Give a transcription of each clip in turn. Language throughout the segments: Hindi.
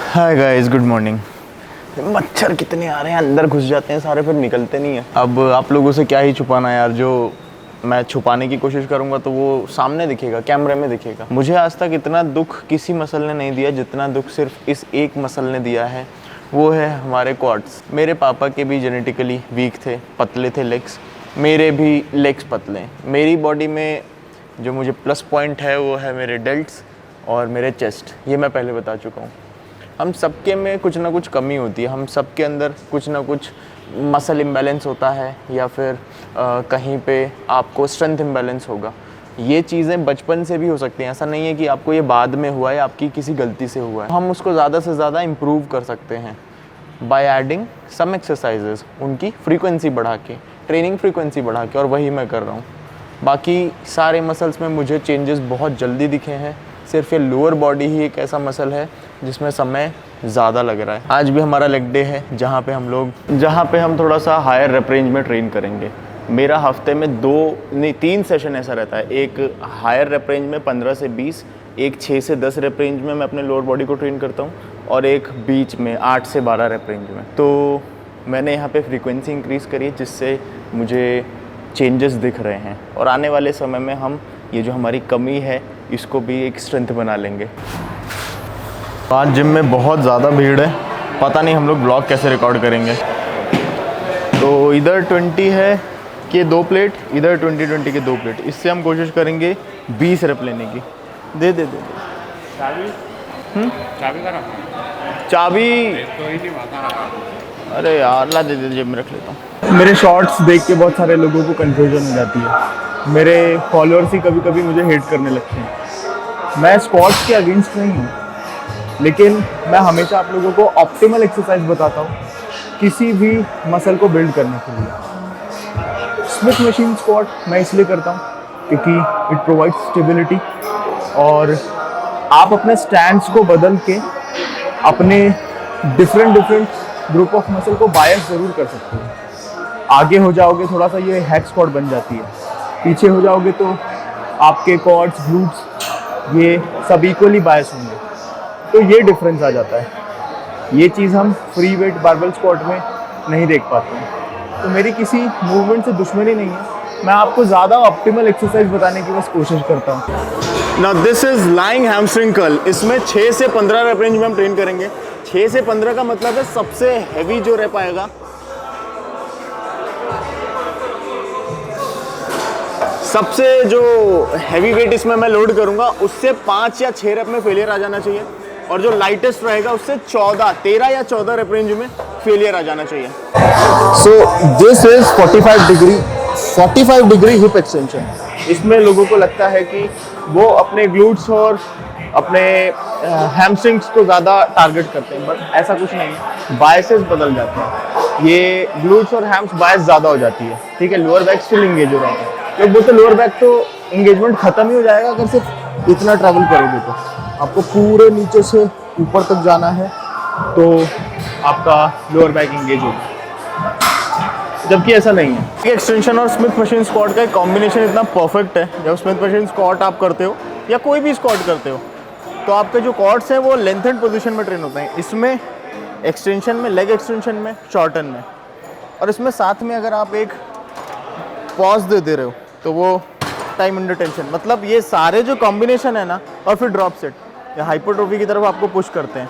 Hi guys, good morning. मच्छर कितने आ रहे हैं, अंदर घुस जाते हैं सारे, फिर निकलते नहीं है। अब आप लोगों से क्या ही छुपाना यार, जो मैं छुपाने की कोशिश करूंगा तो वो सामने दिखेगा, कैमरे में दिखेगा। मुझे आज तक इतना दुख किसी मसल ने नहीं दिया जितना दुख सिर्फ इस एक मसल ने दिया है, वो है हमारे क्वाड्स। मेरे पापा के भी जेनेटिकली वीक थे, पतले थे लेग्स, मेरे भी लेग्स पतले हैं। मेरी बॉडी में जो मुझे प्लस पॉइंट है वो है मेरे डेल्ट्स और मेरे चेस्ट, ये मैं पहले बता चुका हूँ। हम सबके में कुछ ना कुछ कमी होती है, हम सबके अंदर कुछ ना कुछ मसल इम्बैलेंस होता है या फिर कहीं पे आपको स्ट्रेंथ इम्बैलेंस होगा। ये चीज़ें बचपन से भी हो सकती हैं, ऐसा नहीं है कि आपको ये बाद में हुआ है, आपकी किसी गलती से हुआ है। हम उसको ज़्यादा से ज़्यादा इम्प्रूव कर सकते हैं बाय एडिंग सम एक्सरसाइजेज, उनकी फ्रीक्वेंसी बढ़ा के, ट्रेनिंग फ्रीक्वेंसी बढ़ा के, और वही मैं कर रहा हूँ। बाकी सारे मसल्स में मुझे चेंजेस बहुत जल्दी दिखे हैं, सिर्फ ये लोअर बॉडी ही एक ऐसा मसल है जिसमें समय ज़्यादा लग रहा है। आज भी हमारा लेग डे है जहाँ पे हम थोड़ा सा हायर रेप रेंज में ट्रेन करेंगे। मेरा हफ्ते में 3 सेशन ऐसा रहता है, एक हायर रेप रेंज में 15 से 20, एक 6 से 10 रेप रेंज में मैं अपने लोअर बॉडी को ट्रेन करता हूँ, और एक बीच में 8 से 12 रेप रेंज में। तो मैंने यहाँ पे फ्रीक्वेंसी इंक्रीज़ करी जिससे मुझे चेंजेस दिख रहे हैं, और आने वाले समय में हम ये जो हमारी कमी है इसको भी एक स्ट्रेंथ बना लेंगे। आज जिम में बहुत ज़्यादा भीड़ है, पता नहीं हम लोग ब्लॉग कैसे रिकॉर्ड करेंगे। तो इधर 20 है कि 2 प्लेट, इधर 20 के 2 प्लेट, इससे हम कोशिश करेंगे 20 रेप लेने की। दे चाबी अरे यार ला दे जेब में रख लेता हूँ। मेरे शॉर्ट्स देख के बहुत सारे लोगों को कन्फ्यूजन हो जाती है, मेरे फॉलोअर्स ही कभी कभी मुझे हेट करने लगते हैं। मैं स्क्वाट्स के अगेंस्ट नहीं हूँ, लेकिन मैं हमेशा आप लोगों को ऑप्टिमल एक्सरसाइज बताता हूँ किसी भी मसल को बिल्ड करने के लिए। स्मिथ मशीन स्क्वाट मैं इसलिए करता हूँ क्योंकि इट प्रोवाइड्स स्टेबिलिटी, और आप अपने स्टैंड्स को बदल के अपने डिफरेंट ग्रुप ऑफ मसल को बायस ज़रूर कर सकते हो। आगे हो जाओगे थोड़ा सा ये हैक स्क्वाट बन जाती है, पीछे हो जाओगे तो आपके क्वाड्स, ग्लूट्स ये सब इक्वली बायस होंगे, तो ये डिफरेंस आ जाता है। ये चीज़ हम फ्री वेट बारबेल स्क्वाट में नहीं देख पाते हैं। तो मेरी किसी मूवमेंट से दुश्मनी नहीं है, मैं आपको ज़्यादा ऑप्टिमल एक्सरसाइज बताने की बस कोशिश करता हूँ। Now this is lying hamstring curl. इसमें 6 से 15 रेप रेंज में हम ट्रेन करेंगे। 6 से 15 का मतलब है सबसे हैवी जो रेप आएगा, सबसे जो हैवी वेट इसमें मैं लोड करूंगा उससे 5 या 6 रेप में फेलियर आ जाना चाहिए, और जो लाइटेस्ट रहेगा उससे 13 या 14 रेप रेंज में फेलियर आ जाना चाहिए। So this is 45 degree hip extension. इसमें लोगों को लगता है कि वो अपने ग्लूट्स और अपने हैमस्ट्रिंग्स को ज़्यादा टारगेट करते हैं, बट ऐसा कुछ नहीं है, बायसेस बदल जाते हैं। ये ग्लूट्स और हैम्स बायस ज़्यादा हो जाती है, ठीक है। लोअर बैक स्टिल इंगेज हो रहा है, लोग बोलते लोअर बैक तो इंगेजमेंट खत्म ही हो जाएगा अगर सिर्फ इतना ट्रैवल करोगे। तो आपको पूरे नीचे से ऊपर तक जाना है तो आपका लोअर बैक इंगेज होगा, जबकि ऐसा नहीं है। एक्सटेंशन और स्मिथ मशीन स्क्वाट का एक कॉम्बिनेशन इतना परफेक्ट है, जब स्मिथ मशीन स्क्वाट आप करते हो या कोई भी स्क्वाट करते हो तो आपके जो क्वाड्स हैं वो लेंथेंड पोजीशन में ट्रेन होते हैं। इसमें एक्सटेंशन में, लेग एक्सटेंशन में, शॉर्टन में, और इसमें साथ में अगर आप एक पॉज दे रहे हो तो वो टाइम अंडर टेंशन, मतलब ये सारे जो कॉम्बिनेशन है ना, और फिर ड्रॉप सेट, ये हाइपरट्रोफी की तरफ आपको पुश करते हैं।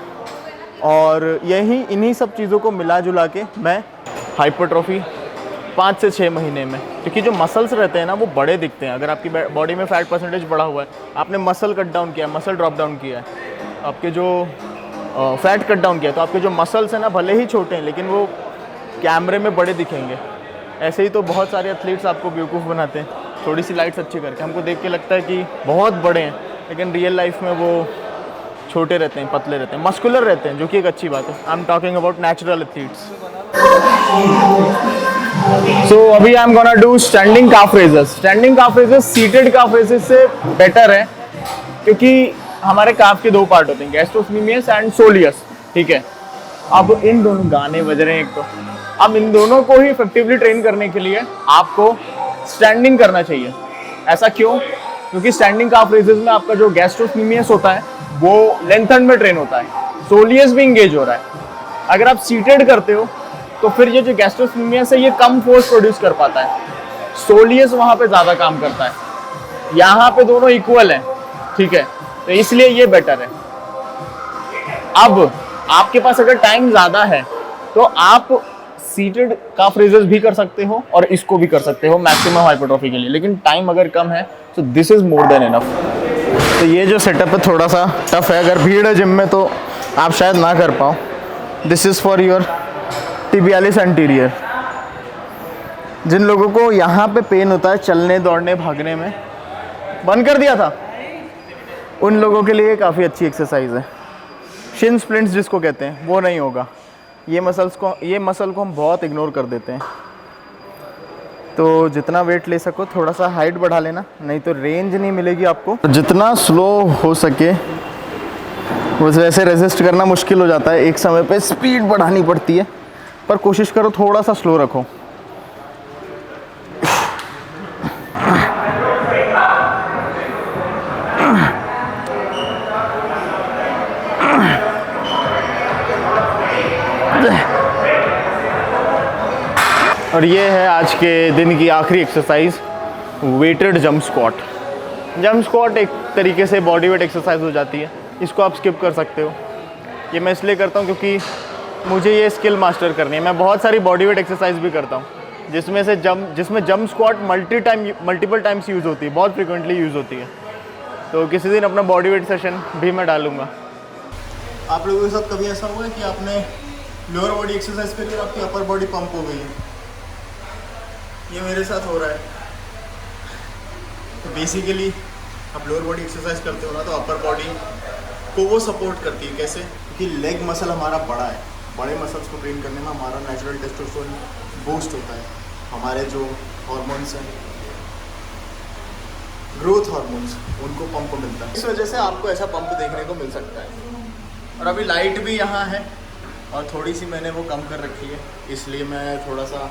और यही इन्हीं सब चीज़ों को मिला जुला के मैं हाइपरट्रोफी 5 से 6 महीने में, क्योंकि जो मसल्स रहते हैं ना वो बड़े दिखते हैं। अगर आपकी बॉडी में फैट परसेंटेज बढ़ा हुआ है, आपने मसल कट डाउन किया, मसल ड्रॉप डाउन किया है, आपके जो फैट कट डाउन किया, तो आपके जो मसल्स हैं ना भले ही छोटे हैं लेकिन वो कैमरे में बड़े दिखेंगे। ऐसे ही तो बहुत सारे एथलीट्स आपको बेवकूफ़ बनाते हैं, थोड़ी सी लाइट्स अच्छी करके। हमको देख के लगता है कि बहुत बड़े हैं, लेकिन रियल लाइफ में वो छोटे रहते हैं, पतले रहते हैं, मस्कुलर रहते हैं, जो कि एक अच्छी बात है। I am talking about natural athletes. So अभी I am gonna do standing calf raises. Standing calf raises seated calf raises से बेटर है, क्योंकि हमारे काफ के 2 पार्ट होते हैं, गैस्ट्रोस्मियस एंड सोलियस, ठीक है। अब इन दोनों गाने बज रहे हैं एक तो, अब इन दोनों को ही इफेक्टिवली ट्रेन करने के लिए आपको स्टैंडिंग करना चाहिए। ऐसा क्यों? क्योंकि स्टैंडिंग काफ रेजेस में आपका जो गैस्ट्रोस्मियस होता है वो लेंथन में ट्रेन होता है, सोलियस भी इंगेज हो रहा है। अगर आप सीटेड करते हो तो फिर ये जो गैस्ट्रोस्मियस है ये कम फोर्स प्रोड्यूस कर पाता है, सोलियस वहां पे ज्यादा काम करता है। यहाँ पे दोनों इक्वल है, ठीक है, तो इसलिए ये बेटर है। अब आपके पास अगर टाइम ज्यादा है तो आप सीटेड काफ रेजेस भी कर सकते हो और इसको भी कर सकते हो मैक्सिमम हाइपरट्रॉफी के लिए, लेकिन टाइम अगर कम है तो this is more than enough. तो ये जो सेटअप है थोड़ा सा टफ है, अगर भीड़ है जिम में तो आप शायद ना कर पाओ। This is for your tibialis anterior. जिन लोगों को यहाँ पे पेन होता है चलने दौड़ने भागने में, बंद कर दिया था, उन लोगों के लिए काफ़ी अच्छी एक्सरसाइज है। शिन स्प्लिंट्स जिसको कहते हैं वो नहीं होगा। ये मसल को हम बहुत इग्नोर कर देते हैं। तो जितना वेट ले सको थोड़ा सा हाइट बढ़ा लेना, नहीं तो रेंज नहीं मिलेगी आपको। जितना स्लो हो सके वैसे रेजिस्ट करना मुश्किल हो जाता है, एक समय पे स्पीड बढ़ानी पड़ती है, पर कोशिश करो थोड़ा सा स्लो रखो। और ये है आज के दिन की आखिरी exercise, weighted jump squat. Jump squat एक तरीके से बॉडी वेट एक्सरसाइज हो जाती है, इसको आप स्किप कर सकते हो। ये मैं इसलिए करता हूँ क्योंकि मुझे ये स्किल मास्टर करनी है। मैं बहुत सारी बॉडी वेट एक्सरसाइज भी करता हूँ जिसमें jump squat multiple times use होती है, बहुत फ्रिक्वेंटली यूज़ होती है। तो किसी दिन अपना बॉडी वेट सेशन भी मैं डालूँगा। आप लोगों के साथ कभी ऐसा हुआ है कि आपने लोअर बॉडी एक्सरसाइज करी और आपकी अपर बॉडी पंप हो गई है? ये मेरे साथ हो रहा है। तो बेसिकली आप लोअर बॉडी एक्सरसाइज करते हो ना, तो अपर बॉडी को वो सपोर्ट करती है। कैसे? क्योंकि लेग मसल हमारा बड़ा है, बड़े मसल्स को ट्रेन करने में हमारा नेचुरल टेस्टोस्टेरोन बूस्ट होता है। हमारे जो हार्मोन्स हैं, ग्रोथ हार्मोन्स, उनको पंप मिलता है। इस वजह से आपको ऐसा पंप देखने को मिल सकता है। और अभी लाइट भी यहाँ है और थोड़ी सी मैंने वो कम कर रखी है, इसलिए मैं थोड़ा सा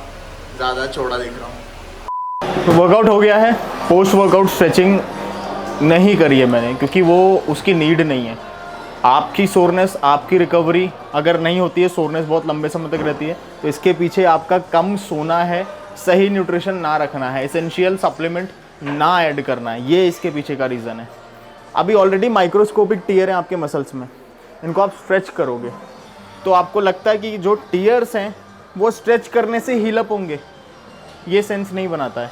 ज़्यादा चौड़ा दिख रहा हूँ। तो वर्कआउट हो गया है। पोस्ट वर्कआउट स्ट्रेचिंग नहीं करी है मैंने, क्योंकि वो उसकी नीड नहीं है। आपकी सोरनेस, आपकी रिकवरी अगर नहीं होती है, सोरनेस बहुत लंबे समय तक रहती है, तो इसके पीछे आपका कम सोना है, सही न्यूट्रिशन ना रखना है, एसेंशियल सप्लीमेंट ना ऐड करना है, ये इसके पीछे का रीज़न है। अभी ऑलरेडी माइक्रोस्कोपिक टीयर हैं आपके मसल्स में, इनको आप स्ट्रेच करोगे तो आपको लगता है कि जो टीयर्स हैं वो स्ट्रेच करने से हील अप होंगे, ये सेंस नहीं बनाता है।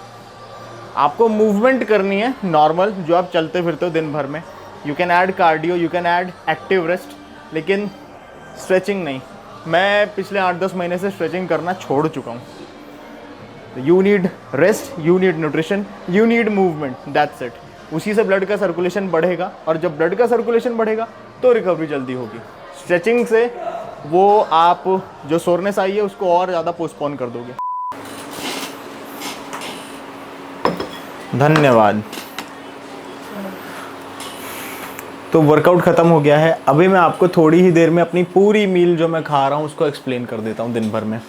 आपको मूवमेंट करनी है नॉर्मल, जो आप चलते फिरते हो दिन भर में। You can add cardio, you can add active rest, लेकिन स्ट्रेचिंग नहीं। मैं पिछले 8-10 महीने से स्ट्रेचिंग करना छोड़ चुका हूँ। You need rest, you need nutrition, you need movement, that's it. उसी से ब्लड का सर्कुलेशन बढ़ेगा, और जब ब्लड का सर्कुलेशन बढ़ेगा तो रिकवरी जल्दी होगी। स्ट्रेचिंग से वो आप जो सोरनेस आई है उसको और ज़्यादा पोस्टपोन कर दोगे। धन्यवाद। तो वर्कआउट ख़त्म हो गया है। अभी मैं आपको थोड़ी ही देर में अपनी पूरी मील जो मैं खा रहा हूँ उसको एक्सप्लेन कर देता हूँ दिन भर में।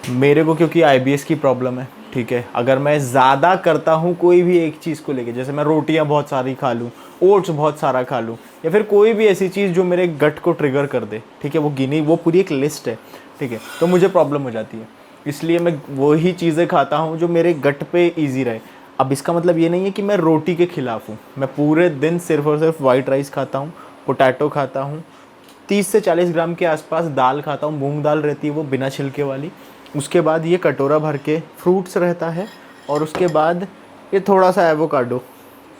मेरे को क्योंकि IBS की प्रॉब्लम है, ठीक है, अगर मैं ज़्यादा करता हूँ कोई भी एक चीज़ को लेके, जैसे मैं रोटियाँ बहुत सारी खा लूँ, ओट्स बहुत सारा खा लूँ, या फिर कोई भी ऐसी चीज़ जो मेरे गट को ट्रिगर कर दे, ठीक है, वो पूरी एक लिस्ट है, ठीक है, तो मुझे प्रॉब्लम हो जाती है। इसलिए मैं वही चीज़ें खाता हूँ जो मेरे गट पे ईजी रहे। अब इसका मतलब ये नहीं है कि मैं रोटी के खिलाफ हूँ। मैं पूरे दिन सिर्फ और सिर्फ वाइट राइस खाता हूँ, पोटैटो खाता हूँ, 30 से 40 ग्राम के आसपास दाल खाता हूँ, मूंग दाल रहती है वो बिना छिलके वाली। उसके बाद ये कटोरा भर के फ्रूट्स रहता है, और उसके बाद ये थोड़ा सा एवोकाडो,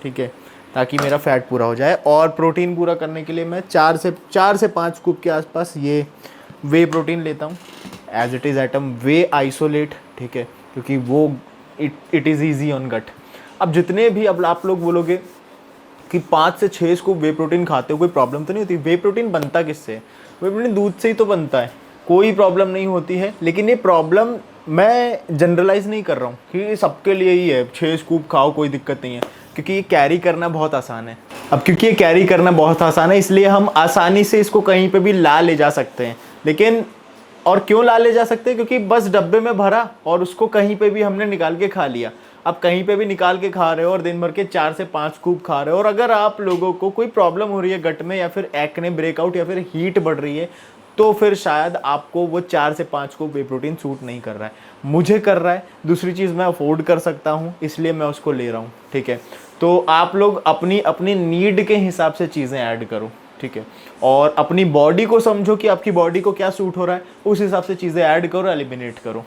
ठीक है, ताकि मेरा फैट पूरा हो जाए। और प्रोटीन पूरा करने के लिए मैं 4 से 5 स्कूप के आसपास ये वे प्रोटीन लेता हूँ, as it is atom whey isolate, ठीक है, क्योंकि वो it is easy on gut. अब जितने भी अब आप लोग बोलोगे कि 5 से 6 स्कूप वे प्रोटीन खाते हो कोई प्रॉब्लम तो नहीं होती। वे प्रोटीन बनता किससे? वे प्रोटीन दूध से ही तो बनता है, कोई प्रॉब्लम नहीं होती है। लेकिन ये प्रॉब्लम मैं जनरलाइज नहीं कर रहा हूँ कि सबके लिए ही है, 6 स्कूप खाओ कोई दिक्कत नहीं है, क्योंकि ये कैरी करना बहुत आसान है। अब क्योंकि ये कैरी करना बहुत आसान है, इसलिए हम आसानी से इसको कहीं पे भी ला ले जा सकते हैं। लेकिन और क्यों ला ले जा सकते हैं? क्योंकि बस डब्बे में भरा और उसको कहीं पे भी हमने निकाल के खा लिया। आप कहीं पे भी निकाल के खा रहे हो और दिन भर के 4 से 5 स्कूप खा रहे हो, और अगर आप लोगों को कोई प्रॉब्लम हो रही है गट में, या फिर एक्ने ब्रेकआउट, या फिर हीट बढ़ रही है, तो फिर शायद आपको वो 4 से 5 स्कूप वे प्रोटीन सूट नहीं कर रहा है। मुझे कर रहा है, दूसरी चीज़ मैं अफोर्ड कर सकता हूँ, इसलिए मैं उसको ले रहा हूँ, ठीक है। तो आप लोग अपनी अपनी नीड के हिसाब से चीज़ें ऐड करो, ठीक है, और अपनी बॉडी को समझो कि आपकी बॉडी को क्या सूट हो रहा है, उस हिसाब से चीज़ें ऐड करो, एलिमिनेट करो।